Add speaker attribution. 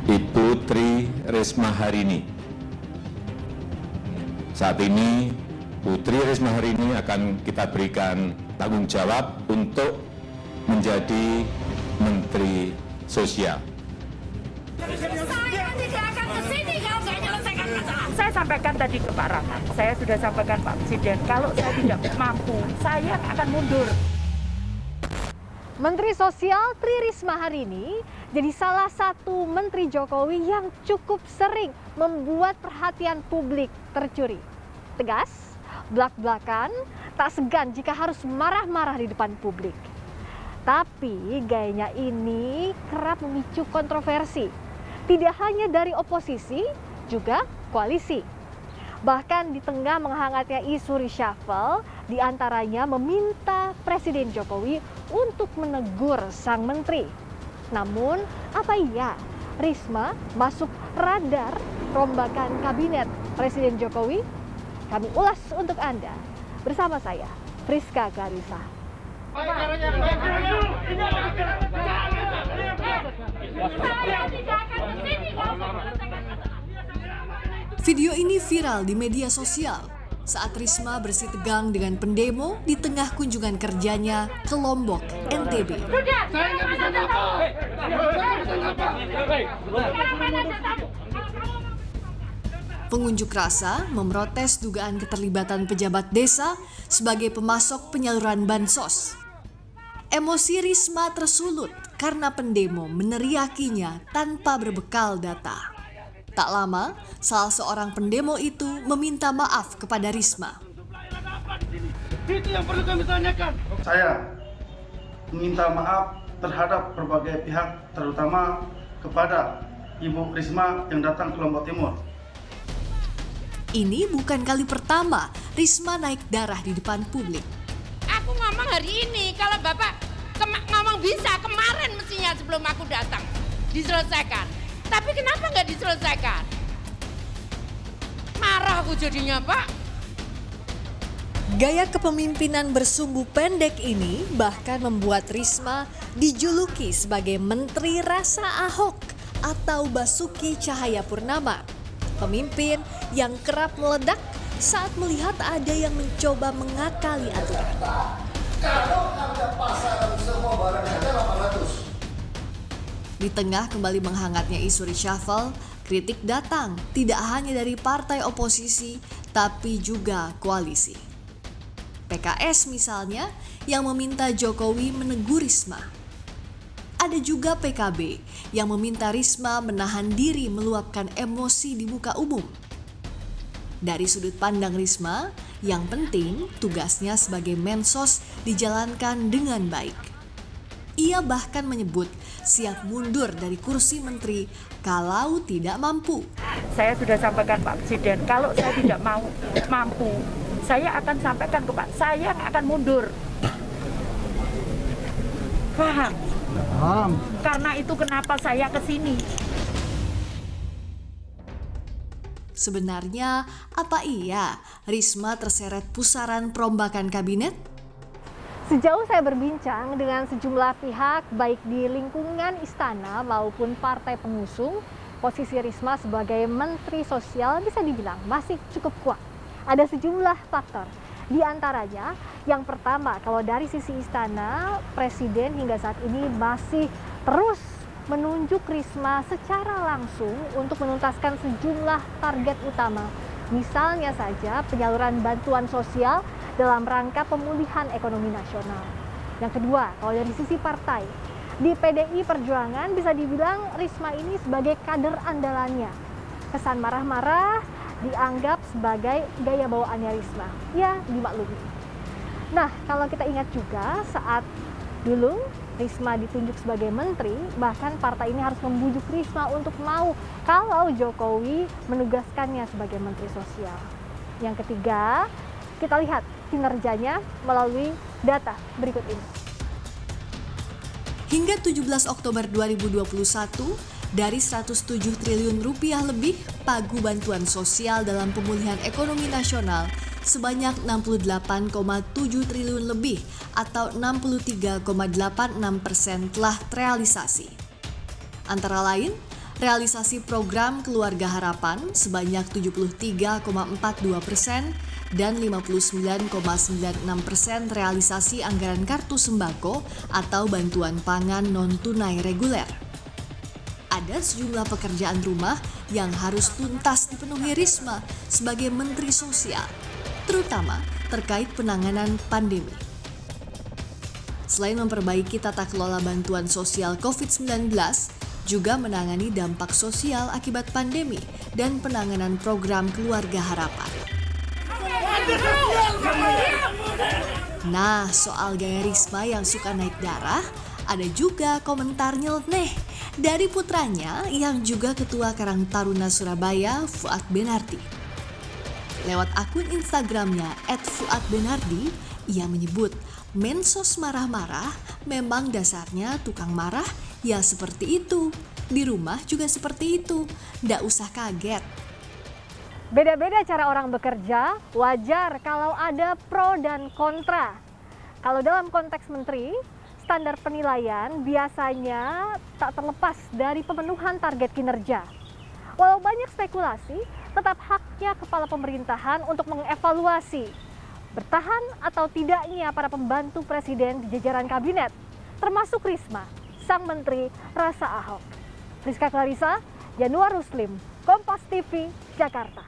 Speaker 1: Ibu Tri Risma Harini. Saat ini Putri Risma Harini akan kita berikan tanggung jawab untuk menjadi Menteri Sosial.
Speaker 2: Saya tidak akan ke sini kalau nggak menyelesaikan masalah.
Speaker 3: Saya sampaikan tadi ke Pak Rahmat, saya sudah sampaikan Pak Presiden, kalau saya tidak mampu, saya akan mundur.
Speaker 4: Menteri Sosial Tri Risma Harini jadi salah satu Menteri Jokowi yang cukup sering membuat perhatian publik tercuri. Tegas, blak-blakan, tak segan jika harus marah-marah di depan publik. Tapi gayanya ini kerap memicu kontroversi. Tidak hanya dari oposisi, juga koalisi. Bahkan di tengah menghangatnya isu reshuffle, diantaranya meminta Presiden Jokowi untuk menegur sang menteri. Namun, apa iya Risma masuk radar rombakan kabinet Presiden Jokowi? Kami ulas untuk Anda bersama saya, Friska Clarissa.
Speaker 5: Video ini viral di media sosial saat Risma bersitegang dengan pendemo di tengah kunjungan kerjanya ke Lombok, NTB. Pengunjuk rasa memprotes dugaan keterlibatan pejabat desa sebagai pemasok penyaluran bansos. Emosi Risma tersulut karena pendemo meneriakinya tanpa berbekal data. Tak lama, salah seorang pendemo itu meminta maaf kepada Risma.
Speaker 6: Itu yang perlu kami tanyakan. Saya meminta maaf terhadap berbagai pihak, terutama kepada Ibu Risma yang datang ke Lombok Timur.
Speaker 5: Ini bukan kali pertama Risma naik darah di depan publik.
Speaker 2: Aku ngomong hari ini, kalau Bapak ngomong bisa kemarin mestinya sebelum aku datang diselesaikan. Tapi kenapa nggak diselesaikan? Marah aku jadinya, Pak.
Speaker 5: Gaya kepemimpinan bersumbu pendek ini bahkan membuat Risma dijuluki sebagai Menteri Rasa Ahok atau Basuki Cahayapurnama. Pemimpin yang kerap meledak saat melihat ada yang mencoba mengakali aturan.
Speaker 7: Kalau harga pasaran semua barang harga 800.
Speaker 5: Di tengah kembali menghangatnya isu reshuffle, kritik datang tidak hanya dari partai oposisi, tapi juga koalisi. PKS misalnya yang meminta Jokowi menegur Risma. Ada juga PKB yang meminta Risma menahan diri meluapkan emosi di muka umum. Dari sudut pandang Risma, yang penting tugasnya sebagai Mensos dijalankan dengan baik. Ia bahkan menyebut siap mundur dari kursi menteri kalau tidak mampu.
Speaker 3: Saya sudah sampaikan Pak Presiden, kalau saya tidak mampu, saya akan sampaikan ke Pak, saya akan mundur. Paham?
Speaker 6: Paham.
Speaker 3: Karena itu kenapa saya ke sini.
Speaker 5: Sebenarnya apa iya Risma terseret pusaran perombakan kabinet?
Speaker 4: Sejauh saya berbincang dengan sejumlah pihak baik di lingkungan istana maupun partai pengusung, posisi Risma sebagai Menteri Sosial bisa dibilang masih cukup kuat. Ada sejumlah faktor. Di antaranya, yang pertama, kalau dari sisi istana, Presiden hingga saat ini masih terus menunjuk Risma secara langsung untuk menuntaskan sejumlah target utama. Misalnya saja penyaluran bantuan sosial dalam rangka pemulihan ekonomi nasional. Yang kedua, kalau dari sisi partai, di PDI Perjuangan bisa dibilang Risma ini sebagai kader andalannya. Kesan marah-marah dianggap sebagai gaya bawaannya Risma. Ya, dimaklumi. Nah, kalau kita ingat juga saat dulu Risma ditunjuk sebagai menteri, bahkan partai ini harus membujuk Risma untuk mau kalau Jokowi menugaskannya sebagai menteri sosial. Yang ketiga, kita lihat kinerjanya melalui data berikut ini.
Speaker 5: Hingga 17 Oktober 2021, dari 107 triliun rupiah lebih pagu bantuan sosial dalam pemulihan ekonomi nasional sebanyak 68,7 triliun lebih atau 63,86% telah terrealisasi. Antara lain, realisasi program Keluarga Harapan sebanyak 73,42% dan 59,96% realisasi anggaran kartu sembako atau bantuan pangan non-tunai reguler. Ada sejumlah pekerjaan rumah yang harus tuntas dipenuhi Risma sebagai Menteri Sosial, terutama terkait penanganan pandemi. Selain memperbaiki tata kelola bantuan sosial COVID-19, juga menangani dampak sosial akibat pandemi dan penanganan program Keluarga Harapan. Nah, soal gaya Risma yang suka naik darah, ada juga komentar nyeleneh dari putranya yang juga Ketua Karang Taruna Surabaya, Fuad Benardi. Lewat akun Instagramnya @fuadbenardi, ia menyebut Mensos marah-marah memang dasarnya tukang marah ya seperti itu. Di rumah juga seperti itu, ndak usah kaget.
Speaker 4: Beda-beda cara orang bekerja, wajar kalau ada pro dan kontra. Kalau dalam konteks menteri, standar penilaian biasanya tak terlepas dari pemenuhan target kinerja. Walau banyak spekulasi, tetap haknya kepala pemerintahan untuk mengevaluasi bertahan atau tidaknya para pembantu presiden di jajaran kabinet, termasuk Risma, sang menteri rasa Ahok. Rizka Clarissa, Januar Ruslim, Kompas TV, Jakarta.